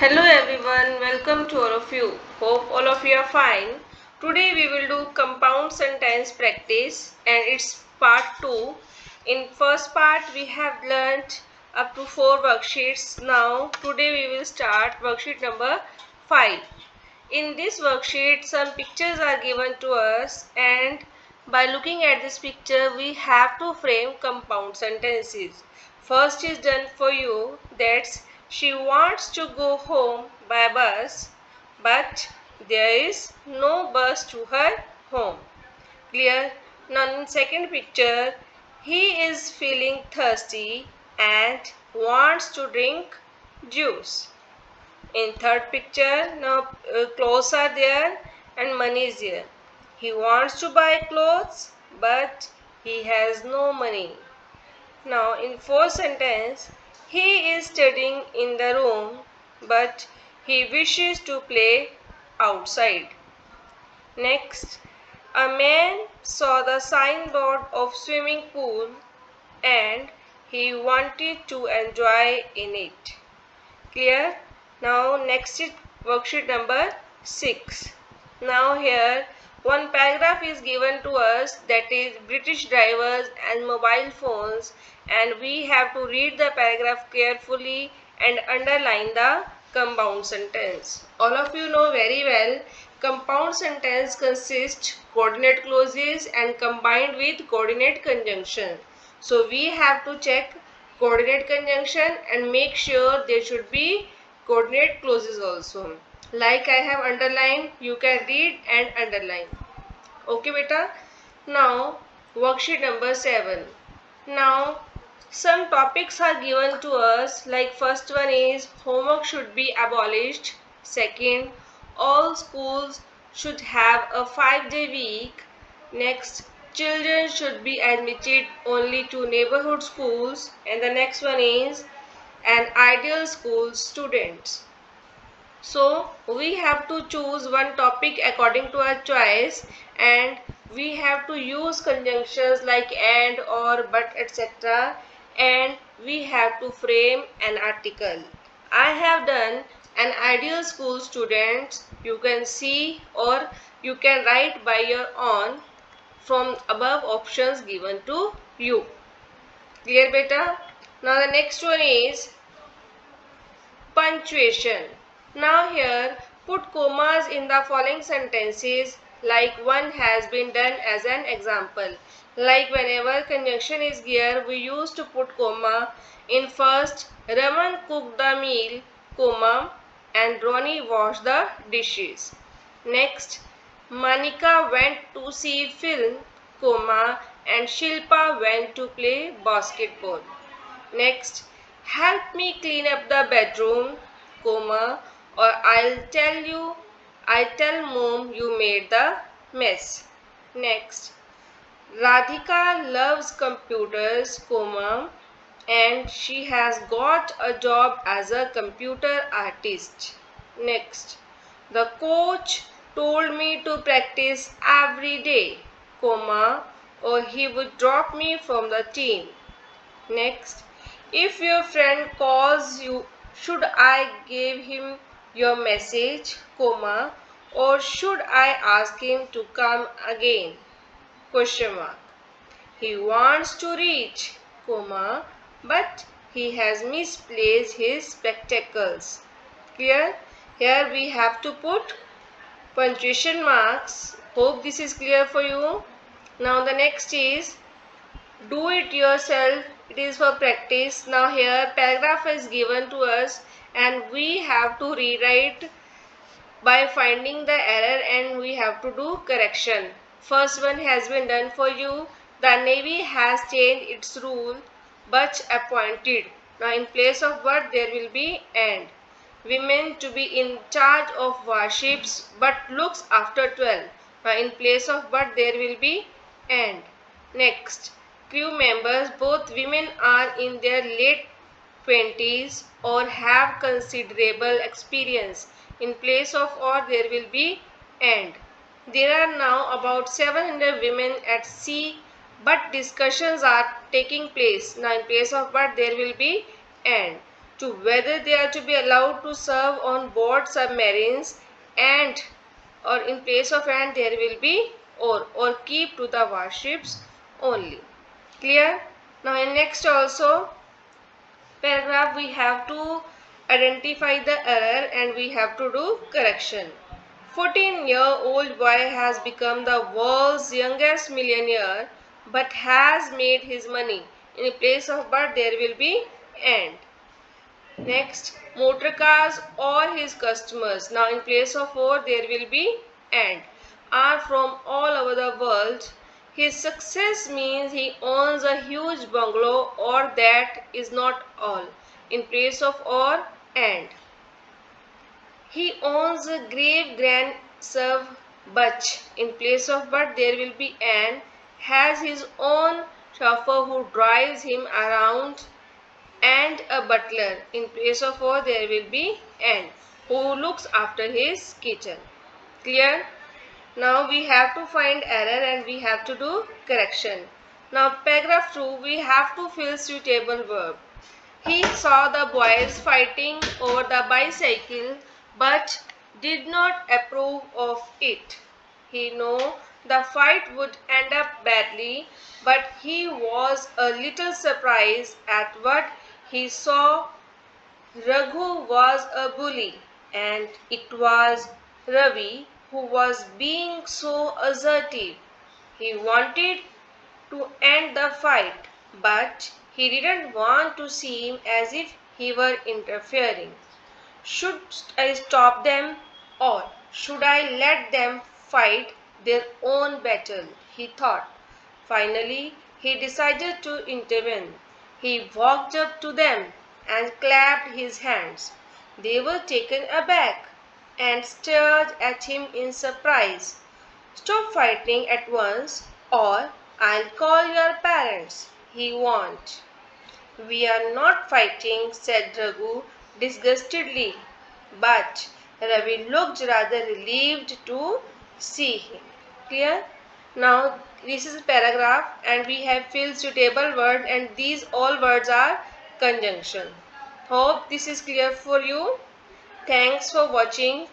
Hello everyone, welcome to all of you. Hope all of you are fine. Today we will do compound sentence practice and it's part 2. In first part we have learnt up to 4 worksheets. Now today we will start worksheet number 5. In this worksheet some pictures are given to us and by looking at this picture we have to frame compound sentences. First is done for you, that's she wants to go home by bus but there is no bus to her home. Clear? Now in second picture he is feeling thirsty and wants to drink juice. In third picture, now clothes are there and money is there. He wants to buy clothes but he has no money. Now in fourth sentence, he is studying in the room but he wishes to play outside. Next, a man saw the signboard of swimming pool and he wanted to enjoy in it. Clear? Now next is worksheet number 6. Now here one paragraph is given to us, that is British drivers and mobile phones, and we have to read the paragraph carefully and underline the compound sentence. All of you know very well compound sentence consists coordinate clauses and combined with coordinate conjunction. So we have to check coordinate conjunction and make sure there should be coordinate clauses also. Like I have underlined, you can read and underline. Okay beta. Now worksheet number 7. Now some topics are given to us, like first one is homework should be abolished. Second, all schools should have a 5-day week. Next, children should be admitted only to neighborhood schools. And the next one is an ideal school students. So we have to choose one topic according to our choice and we have to use conjunctions like and, or, but, etc. And we have to frame an article. I have done an ideal school student. You can see or you can write by your own from above options given to you. Clear beta? Now the next one is punctuation. Now here put commas in the following sentences like one has been done as an example. Like whenever conjunction is here, we used to put comma in first. Raman cooked the meal, comma, and Ronnie washed the dishes. Next, Manika went to see film, comma, and Shilpa went to play basketball. Next, help me clean up the bedroom, comma, or I'll tell mom you made the mess. Next, Radhika loves computers, comma, and she has got a job as a computer artist. Next, the coach told me to practice every day, comma, or he would drop me from the team. Next, if your friend calls you, should I give him your message, comma, or should I ask him to come again? Question mark. He wants to reach, comma, but he has misplaced his spectacles. Clear? Here we have to put punctuation marks. Hope this is clear for you. Now the next is do it yourself. It is for practice. Now here paragraph is given to us and we have to rewrite by finding the error and we have to do correction. First one has been done for you. The Navy has changed its rule but appointed. Now in place of what there will be and. Women to be in charge of warships but looks after 12. Now in place of but there will be and. Next, crew members, both women are in their late 20s or have considerable experience. In place of or there will be and. There are now about 700 women at sea but discussions are taking place. Now in place of but there will be and. to whether they are to be allowed to serve on board submarines, and or in place of and there will be or keep to the warships only. Clear? Now in next also paragraph we have to identify the error and we have to do correction. 14-year-old boy has become the world's youngest millionaire but has made his money. In place of but there will be and. Next, motor cars or his customers. Now in place of or there will be and. Are from all over the world. His success means he owns a huge bungalow, or that is not all. In place of or and. He owns a grave grandson Butch. In place of but there will be an. Has his own chauffeur who drives him around, and a butler. In place of or there will be and, who looks after his kitchen. Clear? Now we have to find error and we have to do correction. Now paragraph 2 we have to fill suitable verb. He saw the boys fighting over the bicycle but did not approve of it. He knew the fight would end up badly, but he was a little surprised at what he saw. Raghu was a bully, and it was Ravi who was being so assertive. He wanted to end the fight, but he didn't want to seem as if he were interfering. Should I stop them, or should I let them fight their own battle? He thought. Finally, he decided to intervene. He walked up to them and clapped his hands. They were taken aback and stared at him in surprise. Stop fighting at once, or I'll call your parents, he warned. We are not fighting, said Raghu disgustedly, but Ravi looked rather relieved to see him. Clear? Now this is a paragraph and we have filled suitable word, and these all words are conjunction. Hope this is clear for you. Thanks for watching.